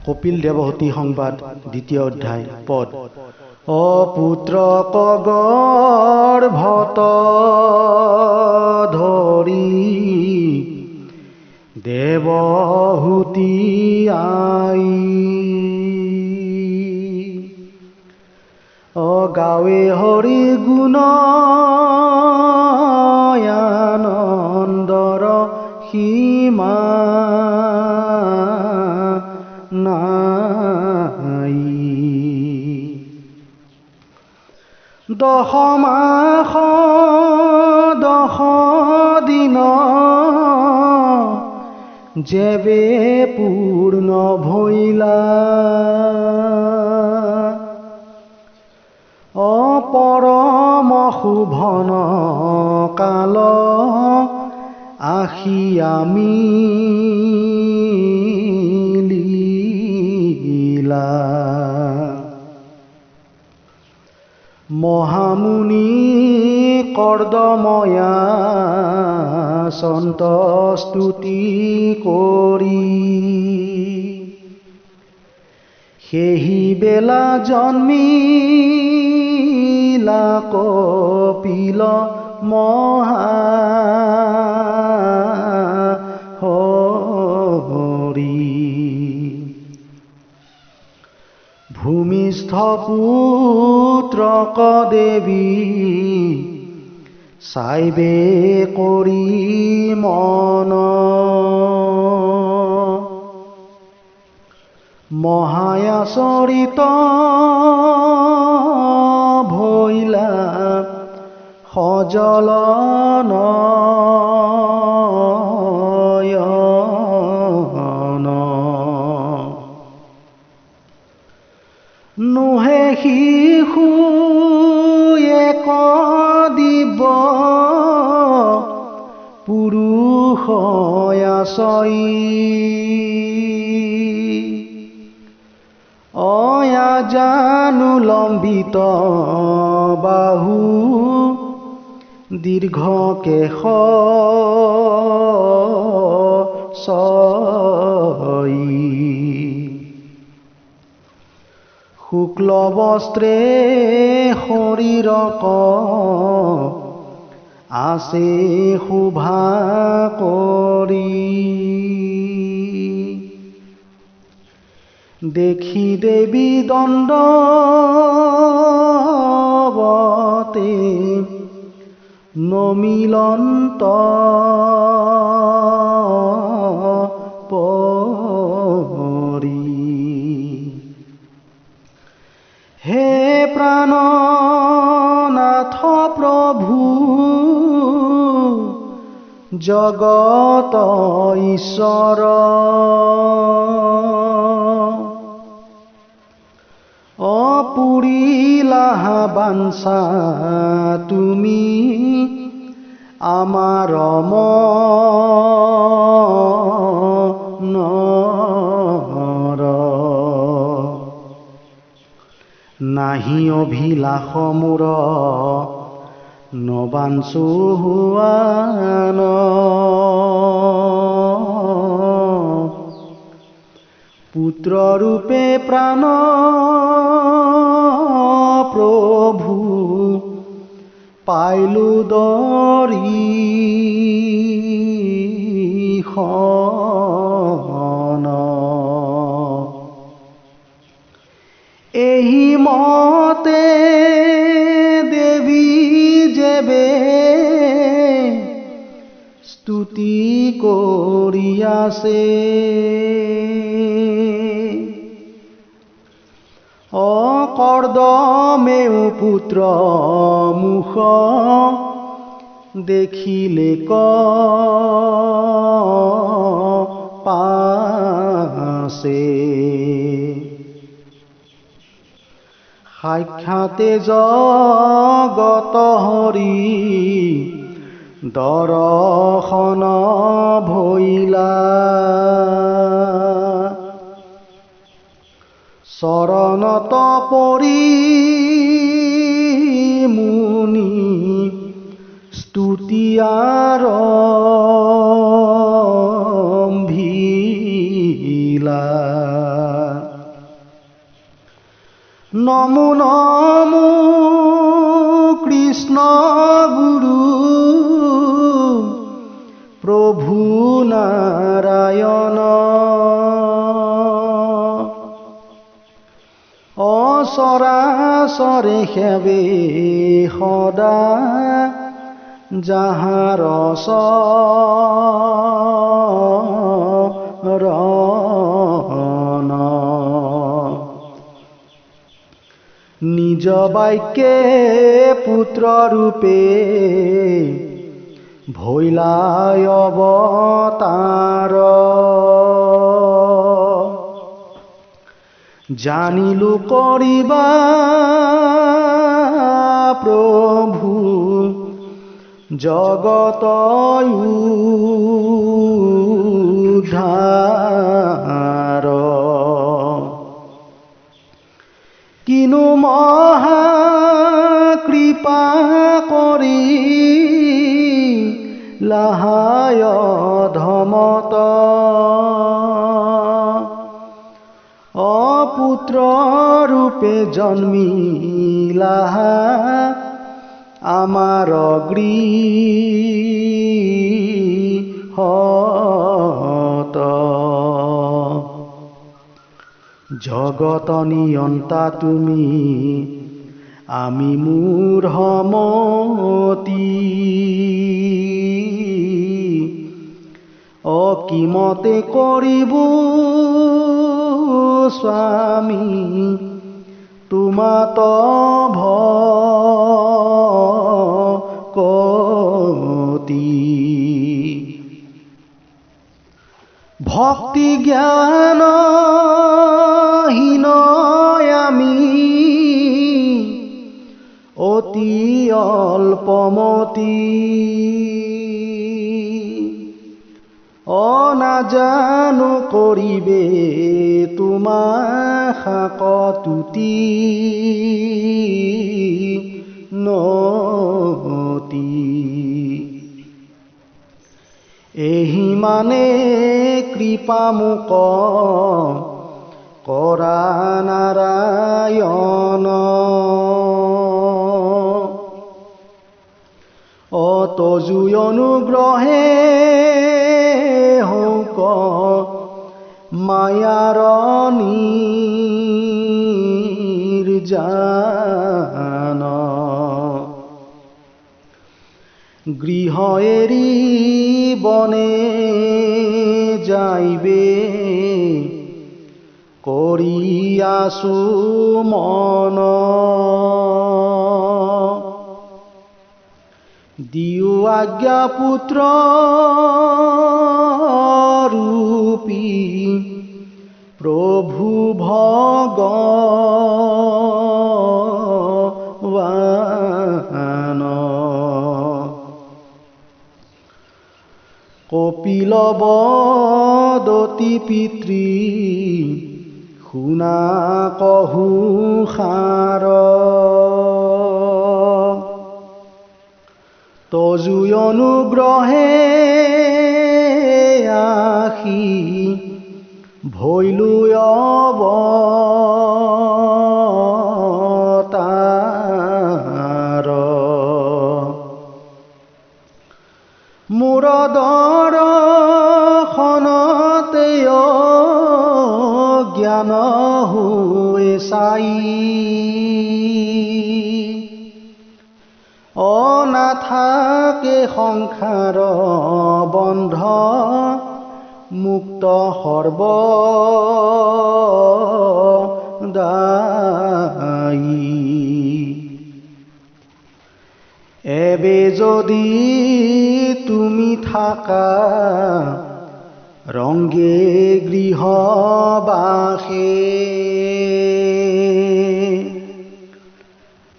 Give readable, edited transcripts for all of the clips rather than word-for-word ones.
কপিল দেৱহূতি সংবাদ 2য় অধ্যায় পদ অপুত্ৰ গৰ্ভত ধৰি দেৱহূতি আই গাৱে হৰি গুণ আনন্দৰ সীমা নাই। 10 মাহ 10 দিন যেবে পূৰ্ণ ভৈলা পৰম শোভন কাল আহি আমি লীলা মহামুনি কৰ্দময়া সন্তস্তুতি কৰি সেহি বেলা জন্মিলা কপিল মহা হৰি ভূমিষ্ঠ পুত্ৰক দেৱী চাইবে কৰি মন মহায়াচৰিত ভৈলা সজল নয়ন নোহে শিশু এক দিব পুৰুষ আচই জানু লম্বিত বাহু দীৰ্ঘ কেশ শুক্ল বস্ত্ৰে শৰীৰক আছে শোভা কৰি দেখি দেৱী দণ্ডৱতে নমিলন্ত পৰি হে প্ৰাণনাথ প্ৰভু জগত ঈশ্বৰ অপুৰিলা বাঞ্ছা তুমি আমাৰ মনৰ নাহি অভিলাষ মোৰ নবাঞ্চো হুৱান পুত্ৰ ৰূপে প্ৰাণ প্ৰভু পাইলো দৰিখন এহি মতে দেৱী যেবে স্তুতি কৰি আছে কৰ্দমেও পুত্ৰ মুখ দেখিলে পাছে সাক্ষাতে জগত হৰি দৰ্শন ভৈলা চৰণত পৰি মুনি স্তুতি আৰম্ভিলা নমো নমো কৃষ্ণ গুৰু প্ৰভু নাৰায়ণ অচৰাচৰে সেৱে সদা যাহাৰ চৰণ নিজ বাক্যে পুত্ৰ ৰূপে ভৈলাই অৱতাৰ জানিলো কৰিবা প্ৰভু জগত উদ্ধাৰ কিনো মহা কৃপা কৰি লাহায় ধমত অপুত্ৰ ৰূপে জন্মিলা আমাৰ গৃহত জগত নিয়ন্তা তুমি আমি মূঢ়মতি অকিমতে কৰিব স্বামী তোমাত ভকতি ভক্তি জ্ঞান হীন আমি অতি অল্পমতি অনাজানো কৰিবে তোমাৰ শাকতুতি নতি এহি মানে কৃপা মোক কৰা নাৰায়ণ অতজু অনুগ্ৰহে হৌক মায়াৰ নিৰ্জান গৃহ এৰি বনে যাইবে কৰি আছো মন দিও আজ্ঞা পুত্ৰ ৰূপী প্ৰভু ভগৱান কপিল বদতি পিতৃ শুনা কহু সাৰ তজু অনুগ্ৰহে আহি ভৈলো অৱতাৰ মোৰ দৰ্শনতে জ্ঞান হৈ চাই অনাথাকে সংসাৰ বন্ধ মুক্ত সৰ্বদায়ী এবে যদি তুমি থাকা ৰংগে গৃহবাসে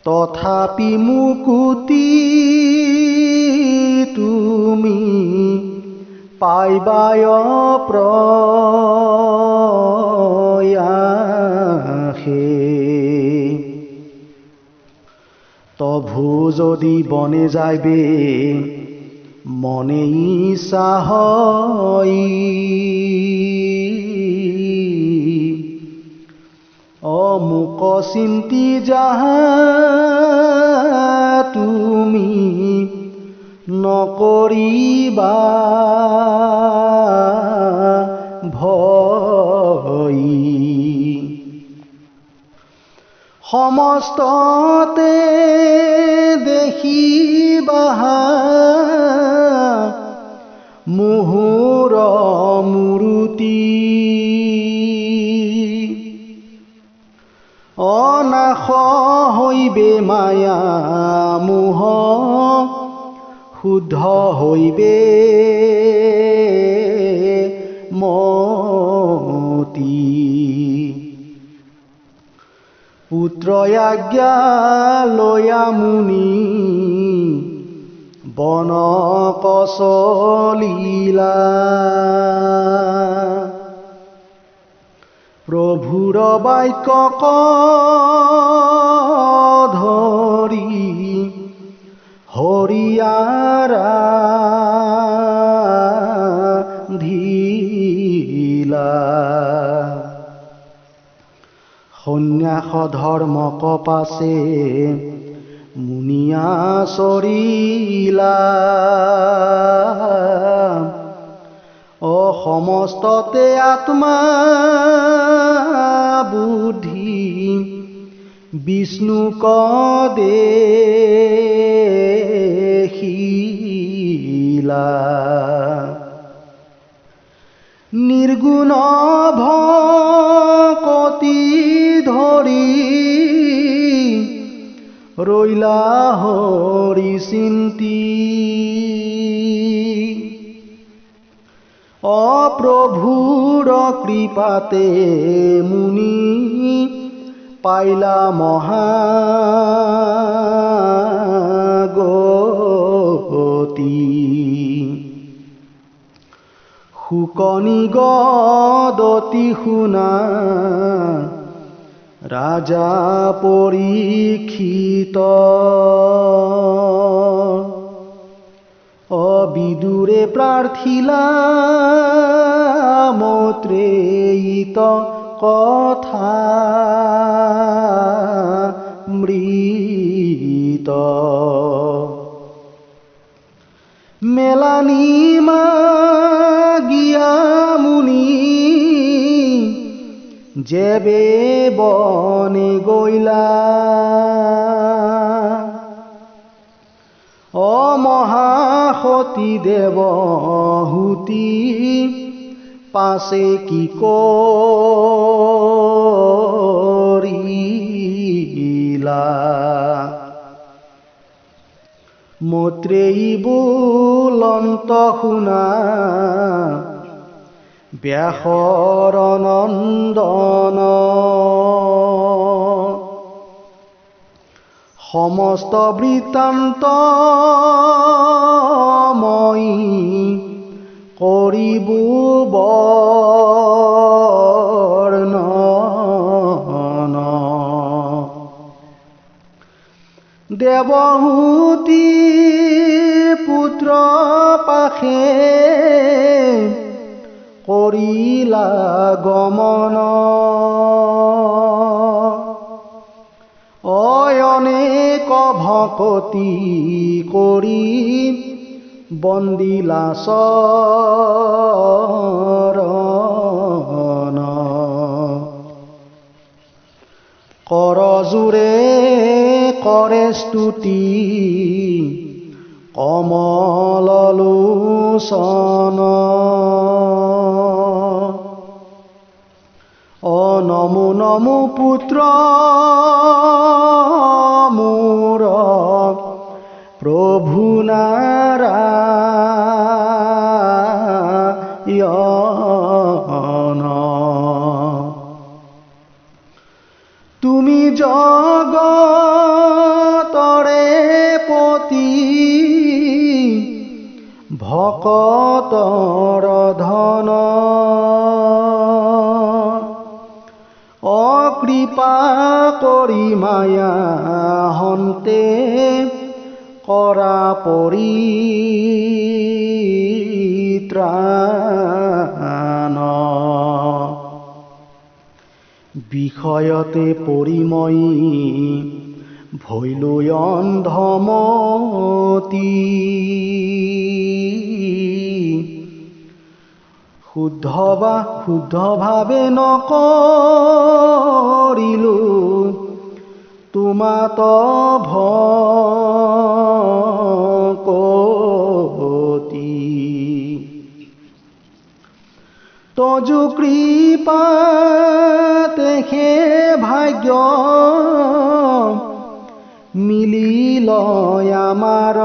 তথাপি মুকুতি তুমি পাইবায় প্ৰয়াসে তভু যদি বনে যাইবে মনে ইচ্ছা হয় মোক চিন্তি যাহা তুমি নকৰিবা ভয়। সমস্ততে দেখিবা মোহৰ মূৰ্তি। অনাশ হৈবে মায়া মোহ শুদ্ধ হৈবে মতি। পুত্ৰ আজ্ঞা লয়া মুনি বনক চলিলা। প্ৰভুৰ বাক্য ধৰি হৰিয়াৰাধিলা। সন্ন্যাস ধৰ্ম কপাছে মুনিয়া চৰিলা। সমস্ততে আত্মা বুদ্ধি বিষ্ণুক দেখিলা। নিৰ্গুণ ভকতি ধৰি ৰৈলা হৰি চিন্তি। প্ৰভুৰ কৃপাতে মুনি পাইলা মহাগতি। শুকনিগদতি শুনা ৰাজা পৰীক্ষিত। বিদুৰে প্ৰাৰ্থিলা মৈত্ৰেয়ীত কথা মৃত। মেলানি মাগিয়া মুনি যেবে বনে গইলা। মহাসতী দেৱহূতি পাছে কি কৰিলা। মৈত্ৰেয়ী বুলন্ত শুনা ব্যাসৰ নন্দন। সমস্ত বৃত্তান্ত মই কৰিবো বৰ্ণন। দেৱহূতি পুত্ৰ পাশে কৰিলা গমন। অনেক ভকতি কৰি বন্দিলা চৰণ। কৰজোৰে কৰে স্তুতি কমল লোচন। নমো নমো পুত্ৰ মোৰ প্ৰভু নাৰায়ণ। তুমি জগতৰে পতি ভকতৰ ধন। কৃপা কৰি মায়া হন্তে কৰা পৰিত্ৰাণ। বিষয়তে পৰি মই ভৈলো অন্ধমতি শুদ্ধভাৱে নকৰিলো তোমাত ভকতি তজু কৃপাতে হে ভাগ্য মিলিল আমাৰ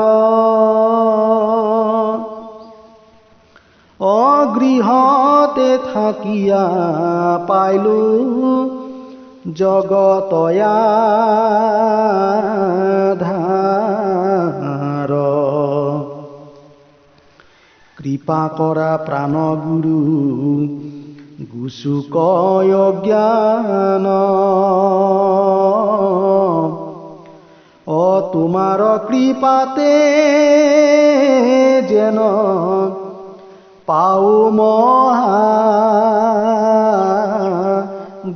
অগৃহতে থাকিয়া পাইলো জগতয়া ধাৰ কৃপা কৰা প্ৰাণগুৰু গুচুক অজ্ঞান তোমাৰ কৃপাতে যেন পাও মহা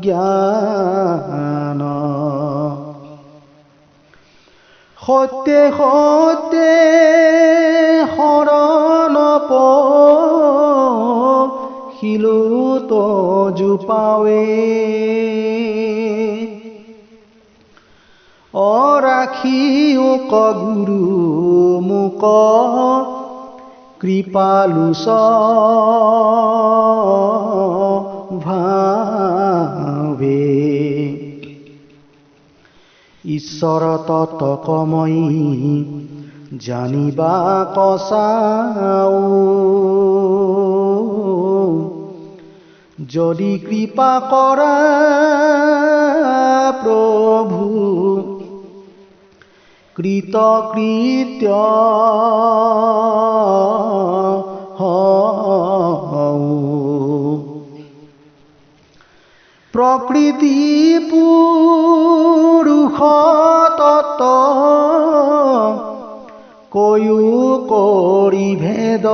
জ্ঞান সত্যে সত্যে শৰণ পখিলো তজু পাৱে ৰাখিও গুৰু মোক কৃপালুচ ভাৱে ঈশ্বৰ ততকময়ী জানিবা কচাও যদি কৃপা কৰা প্ৰভু কৃতকৃত্য হও প্ৰকৃতি পুৰুষ তত্ত্ব কৈও কৰি ভেদ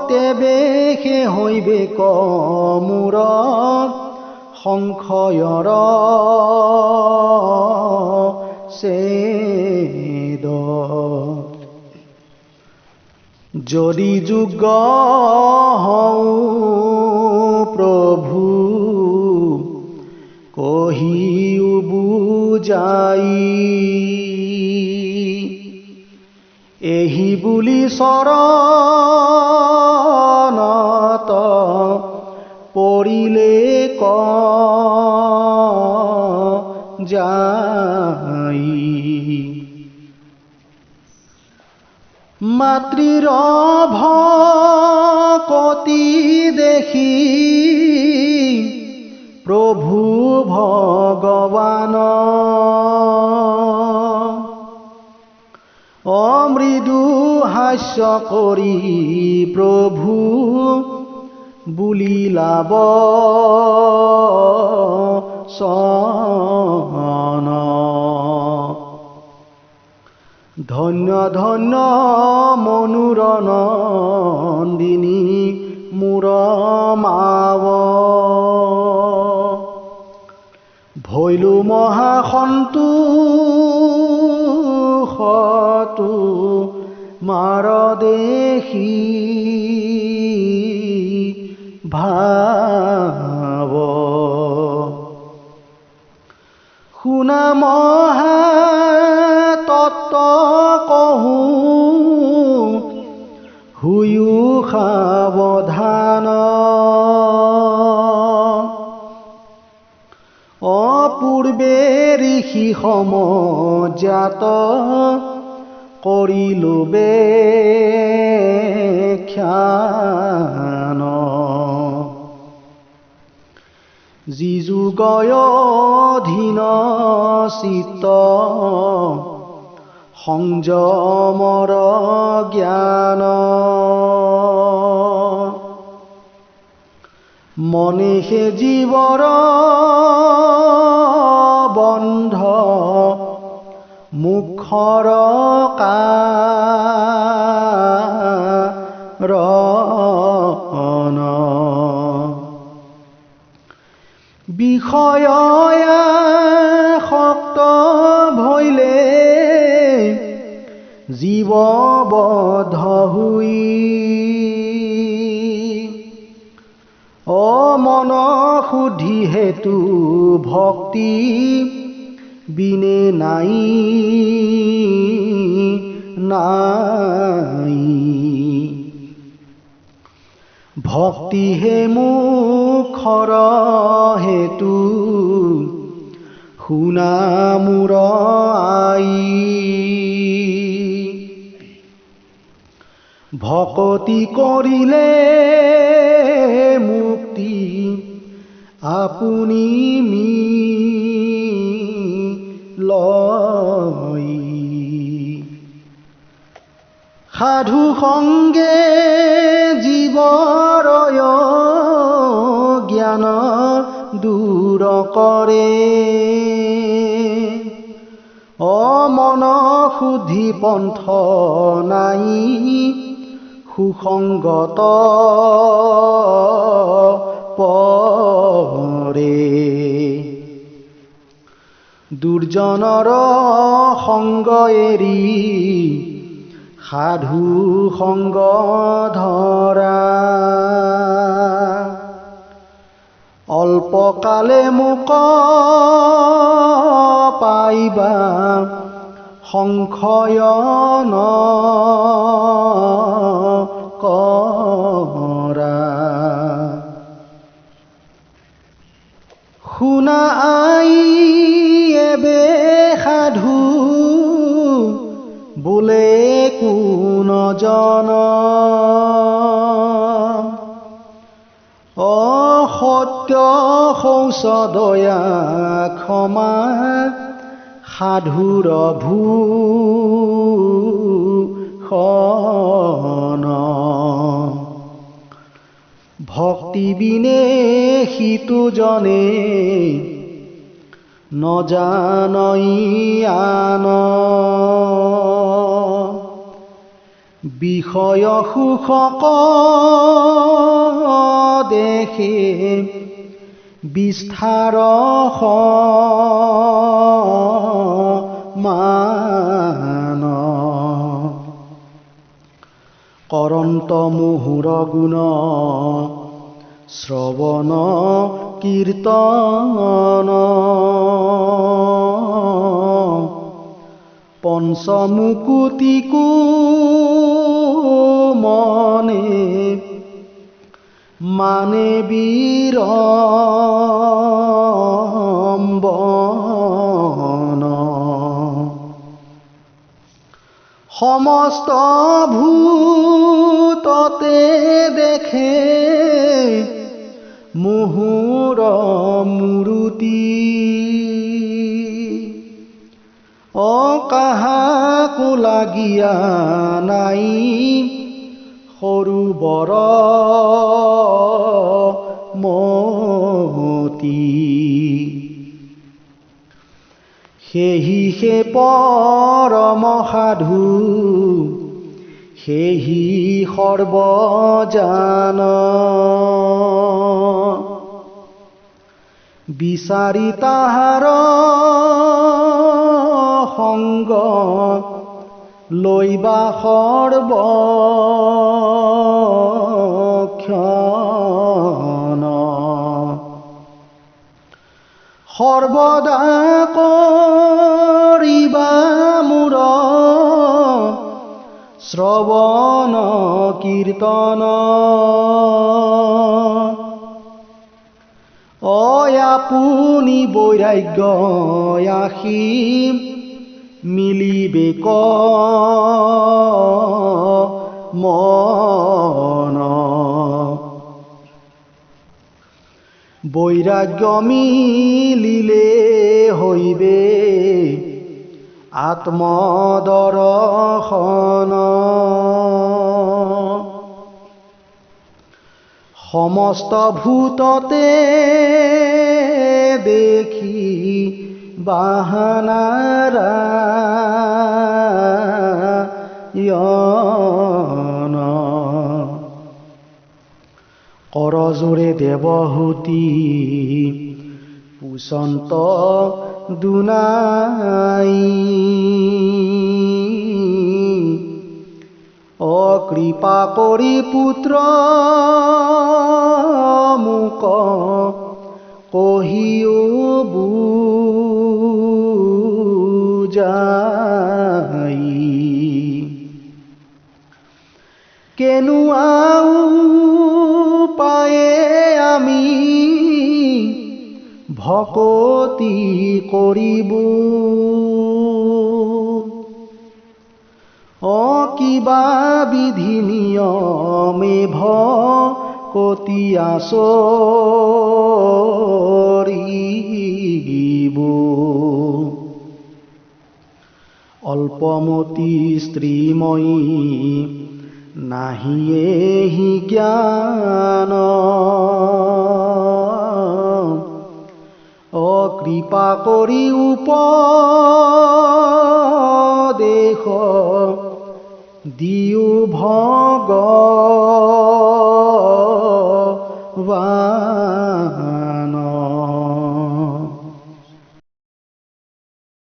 তেবে সে হৈবে কমূৰ সংশয়ৰ ছেদ যদি যোগ্য হওঁ প্ৰভু কহিও বুজাই এহি বুলি চৰণত পৰিলে ক যাই মাতৃৰ ভকতি দেখি প্ৰভু ভগৱান অমৃদু হাস্য কৰি প্ৰভু বুলিলাব চন ধন্য ধন্য মনোৰনন্দিনী মোৰ মাৱ ভৈলো মহাসন্তোষতো মাৰ দেখি ভাৱ শুনা মহা তত্ত্ব কহোঁ হুয়ো সাৱধান অপূৰ্বে ঋষি সমজাত কৰিলো ব্যাখ্যান যি যুগয় অধীন চিত্ত সংযমৰ জ্ঞান মনেহে জীৱৰ বন্ধ মুখৰ কাৰণ বিষয়া শক্ত ভৈলে জীৱ বদ্ধ হুই মন শুদ্ধি হেতু ভক্তি বিনে নাই নাই ভক্তি হে মুখৰ হেতু শুনা মোৰ আই ভকতি কৰিলে মুক্তি আপুনি লয় সাধু সংগে জীৱৰ জ্ঞান দূৰ কৰে মন শুদ্ধি পন্থ নাই সুসংগত পৰে দুৰ্জনৰ সংগ এৰি সাধু সংগ ধৰা অল্পকালে মোক পাইবা সংশয়ন কৰা শুনা আই এবে সাধু বোলে কোন জন সত্য শৌচ দয়া ক্ষমা সাধুৰ ভূষণ ভক্তি বিনে সিটো জনে নজানই আন বিষয় সুখক দেখে বিস্তাৰ মান কৰন্ত মুহুৰ গুণ শ্ৰৱণ কীৰ্তন পঞ্চমুকুতিকো মনে মানে বিৰম্বন সমস্ত ভূততে দেখে মুহুৰ মূৰ্তি কাহাকো লাগিয়া নাই সৰু বৰ মতি সেহি হে পৰম সাধু সেহি সৰ্বজান বিচাৰি তাহাৰ সংগ লৈবা সৰ্বক্ষণ সৰ্বদা কৰিবা মোৰ শ্ৰৱণ কীৰ্তন আপুনি বৈৰাগ্য আশী মিলিবে মন বৈৰাগ্য মিলিলে হইবে আত্মদৰ্শন সমস্ত ভূততে দেখি বাহানাৰায়ণ কৰজোৰে দেৱহূতি পুষন্ত দুনাই অকৃপা কৰি পুত্ৰ মোক কহিও বুজাই কেনুৱা উপায়ে আমি ভকতি কৰিব কিবা বিধি নিয়মে ভকতি আচৰিব অল্পমতি স্ত্ৰীময়ী নাহিয়েহি জ্ঞান অকৃপা কৰি উপদেশ দিও ভগৱান